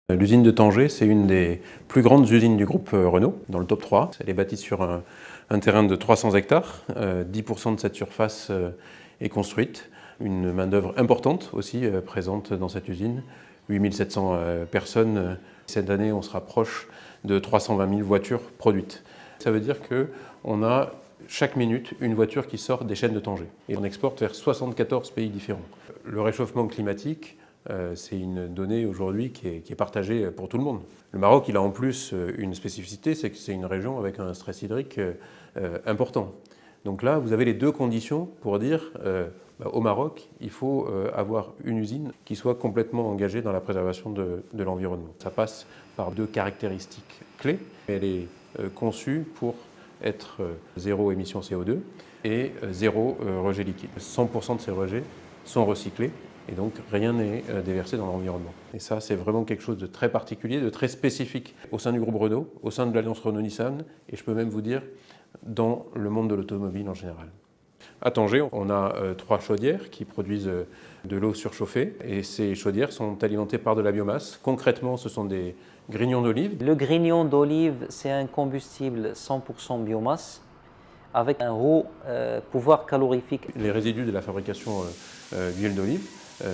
L'usine de Tanger, c'est une des plus grandes usines du groupe Renault, dans le top 3. Elle est bâtie sur un terrain de 300 hectares. 10% de cette surface est construite. Une main-d'œuvre importante aussi présente dans cette usine. 8700 personnes. Cette année, on se rapproche de 320 000 voitures produites. Ça veut dire qu'on a chaque minute une voiture qui sort des chaînes de Tanger. Et on exporte vers 74 pays différents. Le réchauffement climatique, c'est une donnée aujourd'hui qui est partagée pour tout le monde. Le Maroc, il a en plus une spécificité, c'est que c'est une région avec un stress hydrique important. Donc là, vous avez les deux conditions pour dire au Maroc, il faut avoir une usine qui soit complètement engagée dans la préservation de l'environnement. Ça passe par deux caractéristiques clés. Elle est conçue pour être zéro émission CO2 et zéro rejet liquide. 100% de ces rejets sont recyclés. Et donc, rien n'est déversé dans l'environnement. Et ça, c'est vraiment quelque chose de très particulier, de très spécifique au sein du groupe Renault, au sein de l'Alliance Renault-Nissan, et je peux même vous dire, dans le monde de l'automobile en général. À Tanger, on a 3 chaudières qui produisent de l'eau surchauffée, et ces chaudières sont alimentées par de la biomasse. Concrètement, ce sont des grignons d'olive. Le grignon d'olive, c'est un combustible 100% biomasse, avec un haut pouvoir calorifique. Les résidus de la fabrication d'huile d'olive,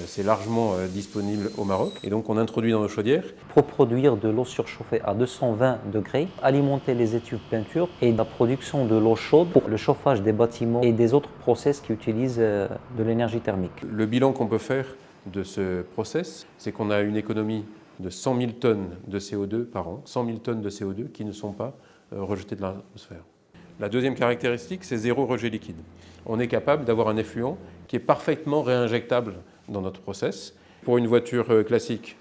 c'est largement disponible au Maroc et donc on introduit dans nos chaudières. Pour produire de l'eau surchauffée à 220 degrés, alimenter les étuves peinture et la production de l'eau chaude pour le chauffage des bâtiments et des autres process qui utilisent de l'énergie thermique. Le bilan qu'on peut faire de ce process, c'est qu'on a une économie de 100 000 tonnes de CO2 par an, 100 000 tonnes de CO2 qui ne sont pas rejetées de l'atmosphère. La deuxième caractéristique, c'est zéro rejet liquide. On est capable d'avoir un effluent qui est parfaitement réinjectable dans notre process. Pour une voiture classique,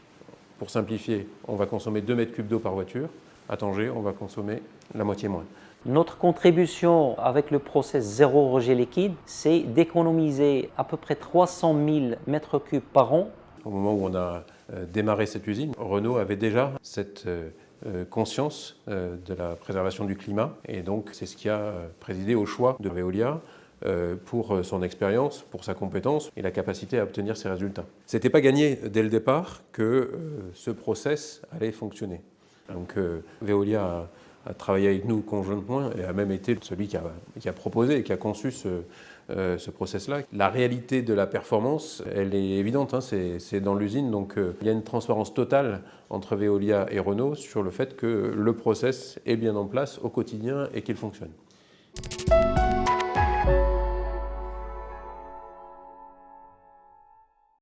pour simplifier, on va consommer 2 mètres cubes d'eau par voiture. À Tanger, on va consommer la moitié moins. Notre contribution avec le process zéro rejet liquide, c'est d'économiser à peu près 300 000 mètres cubes par an. Au moment où on a démarré cette usine, Renault avait déjà cette conscience de la préservation du climat et donc c'est ce qui a présidé au choix de Veolia pour son expérience, pour sa compétence et la capacité à obtenir ces résultats. Ce n'était pas gagné dès le départ que ce process allait fonctionner. Donc Veolia a travaillé avec nous conjointement et a même été celui qui a proposé et qui a conçu ce process-là. La réalité de la performance, elle est évidente, hein, c'est dans l'usine, donc il y a une transparence totale entre Veolia et Renault sur le fait que le process est bien en place au quotidien et qu'il fonctionne.